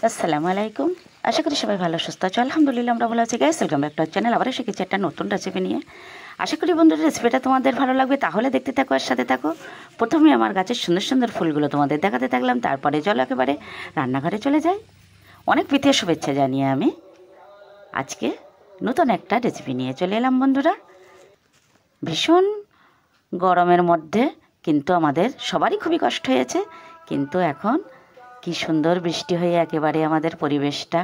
আসসালামু আলাইকুম। আশা করি সবাই ভালো সুস্থ আছো। আলহামদুলিল্লাহ আমরা ভালো আছি। Guys welcome back to our channel. আবার শিখেছি একটা নতুন রেসিপি নিয়ে। আশা করি বন্ধুরা রেসিপিটা তোমাদের ভালো লাগবে, তাহলে দেখতে থাকো আর সাথে থাকো। প্রথমে আমার গাছের সুন্দর সুন্দর ফুলগুলো তোমাদের দেখাতে থাকলাম, তারপরে চলো একেবারে রান্নাঘরে চলে যাই। অনেক প্রীতীয় শুভেচ্ছা জানিয়ে আমি আজকে নতুন একটা রেসিপি নিয়ে চলে এলাম বন্ধুরা। ভীষণ গরমের মধ্যে কিন্তু আমাদের সবারই খুবই কষ্ট হয়েছে, কিন্তু এখন কি সুন্দর বৃষ্টি হয়ে একেবারে আমাদের পরিবেশটা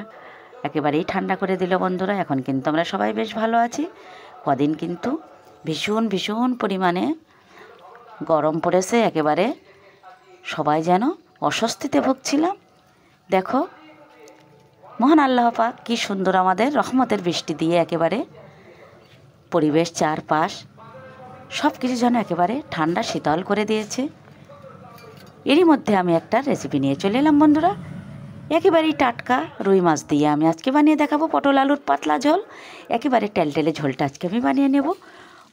একেবারেই ঠান্ডা করে দিল বন্ধুরা। এখন কিন্তু আমরা সবাই বেশ ভালো আছি। কদিন কিন্তু ভীষণ ভীষণ পরিমাণে গরম পড়েছে, একেবারে সবাই যেন অস্বস্তিতে ভুগছিলাম। দেখো মহান আল্লাহ পাক কি সুন্দর আমাদের রহমতের বৃষ্টি দিয়ে একেবারে পরিবেশ চারপাশ সব কিছু যেন একেবারে ঠান্ডা শীতল করে দিয়েছে। এরই মধ্যে আমি একটা রেসিপি নিয়ে চলে এলাম বন্ধুরা। একেবারেই টাটকা রুই মাছ দিয়ে আমি আজকে বানিয়ে দেখাবো পটল আলুর পাতলা ঝোল। একেবারে টেলটেলে ঝোলটা আজকে আমি বানিয়ে নেব।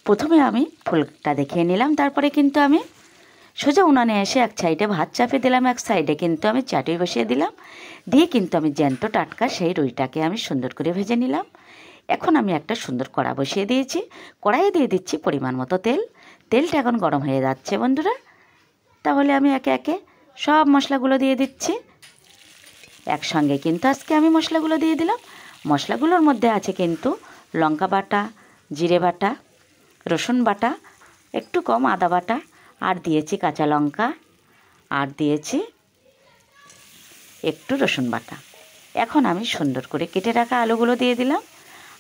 প্রথমে আমি ফুলটা দেখিয়ে নিলাম, তারপরে কিন্তু আমি সোজা উনানে এসে এক সাইডে ভাত চাপিয়ে দিলাম, এক সাইডে কিন্তু আমি চাটুই বসিয়ে দিলাম। দিয়ে কিন্তু আমি জ্যান্ত টাটকা সেই রুইটাকে আমি সুন্দর করে ভেজে নিলাম। এখন আমি একটা সুন্দর কড়া বসিয়ে দিয়েছি। কড়াইয়ে দিয়ে দিচ্ছি পরিমাণ মতো তেল। তেলটা এখন গরম হয়ে যাচ্ছে বন্ধুরা। তাহলে আমি একে একে সব মশলাগুলো দিয়ে দিচ্ছি। একসঙ্গে কিন্তু আজকে আমি মশলাগুলো দিয়ে দিলাম। মশলাগুলোর মধ্যে আছে কিন্তু লঙ্কা বাটা, জিরে বাটা, রসুন বাটা, একটু কম আদা বাটা, আর দিয়েছি কাঁচা লঙ্কা, আর দিয়েছি একটু রসুন বাটা। এখন আমি সুন্দর করে কেটে রাখা আলুগুলো দিয়ে দিলাম।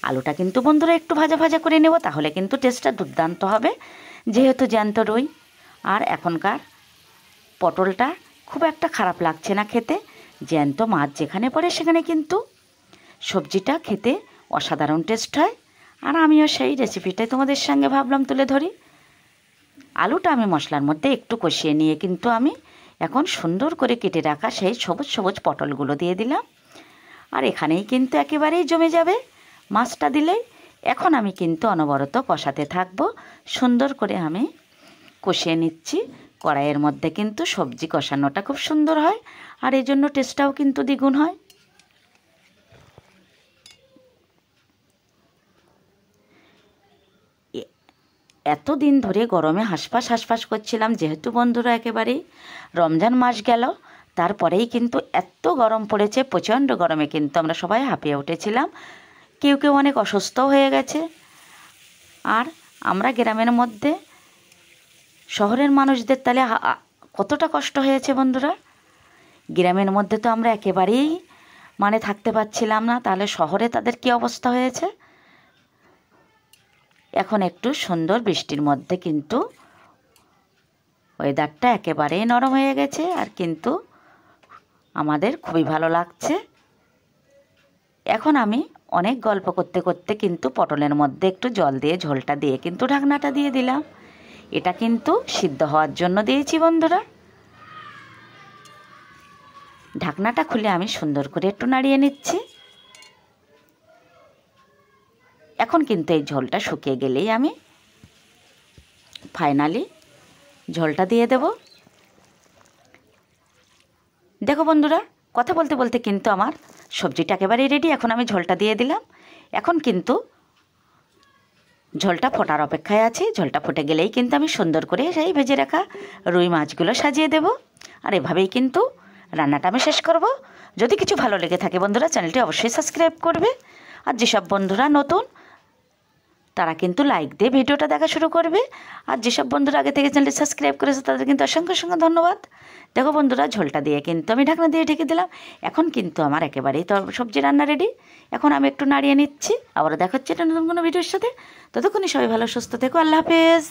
আলুটা কিন্তু বন্ধুরা একটু ভাজা ভাজা করে নেব, তাহলে কিন্তু টেস্টটা দুর্দান্ত হবে, যেহেতু জ্যান্ত রুই। আর এখনকার পটলটা খুব একটা খারাপ লাগছে না খেতে। জ্যান্ত মাছ যেখানে পড়ে সেখানে কিন্তু সবজিটা খেতে অসাধারণ টেস্ট হয়। আর আমিও সেই রেসিপিটাই তোমাদের সঙ্গে ভাবলাম তুলে ধরি। আলুটা আমি মশলার মধ্যে একটু কষিয়ে নিয়ে কিন্তু আমি এখন সুন্দর করে কেটে রাখা সেই সবুজ সবুজ পটলগুলো দিয়ে দিলাম। আর এখানেই কিন্তু একেবারেই জমে যাবে মাছটা দিলেই। এখন আমি কিন্তু অনবরত কষাতে থাকবো। সুন্দর করে আমি কষিয়ে নিচ্ছি। কড়াইয়ের মধ্যে কিন্তু সবজি কষানোটা খুব সুন্দর হয়, আর এই জন্য টেস্টটাও কিন্তু দ্বিগুণ হয়। এতদিন ধরে গরমে হাঁসফাঁস হাঁসফাঁস করছিলাম, যেহেতু বন্ধুরা একেবারেই রমজান মাস গেল, তারপরেই কিন্তু এত গরম পড়েছে। প্রচণ্ড গরমে কিন্তু আমরা সবাই হাঁপিয়ে উঠেছিলাম। কেউ কেউ অনেক অসুস্থও হয়ে গেছে। আর আমরা গ্রামের মধ্যে শহরের মানুষদের তাহলে কতটা কষ্ট হয়েছে বন্ধুরা। গ্রামের মধ্যে তো আমরা একেবারেই থাকতে পারছিলাম না, তাহলে শহরে তাদের কি অবস্থা হয়েছে। এখন একটু সুন্দর বৃষ্টির মধ্যে কিন্তু ওয়েদারটা একেবারেই নরম হয়ে গেছে, আর কিন্তু আমাদের খুবই ভালো লাগছে। এখন আমি অনেক গল্প করতে করতে কিন্তু পটলের মধ্যে একটু জল দিয়ে ঝোলটা দিয়ে কিন্তু ঢাকনাটা দিয়ে দিলাম। এটা কিন্তু সিদ্ধ হওয়ার জন্য দিয়েছি বন্ধুরা। ঢাকনাটা খুলে আমি সুন্দর করে একটু নাড়িয়ে নিচ্ছি। এখন কিন্তু এই ঝোলটা শুকিয়ে গেলেই আমি ফাইনালি ঝোলটা দিয়ে দেব। দেখো বন্ধুরা, কথা বলতে বলতে কিন্তু আমার সবজিটা একেবারেই রেডি। এখন আমি ঝোলটা দিয়ে দিলাম। এখন কিন্তু ঝোলটা ফোটার অপেক্ষায় আছে। ঝোলটা ফুটে গেলেই কিন্তু আমি সুন্দর করে সেই ভেজে রাখা রুই মাছগুলো সাজিয়ে দেব। আর এভাবেই কিন্তু রান্নাটা আমি শেষ করব। যদি কিছু ভালো লেগে থাকে বন্ধুরা, চ্যানেলটি অবশ্যই সাবস্ক্রাইব করবে। আর যেসব বন্ধুরা নতুন তারা কিন্তু লাইক দিয়ে ভিডিওটা দেখা শুরু করবে। আর যেসব বন্ধুরা আগে থেকে চ্যানেলটি সাবস্ক্রাইব করেছে তাদের কিন্তু অসংখ্য অসংখ্য ধন্যবাদ। দেখো বন্ধুরা, ঝোলটা দিয়ে কিন্তু আমি ঢাকনা দিয়ে ঢেকে দিলাম। এখন কিন্তু আমার একেবারেই সবজি রান্না রেডি। এখন আমি একটু নাড়িয়ে নিচ্ছি। আবার দেখা হচ্ছে এটা নতুন কোনো ভিডিওর সাথে। ততক্ষণই সবাই ভালো সুস্থ থেকো। আল্লাহ হাফেজ।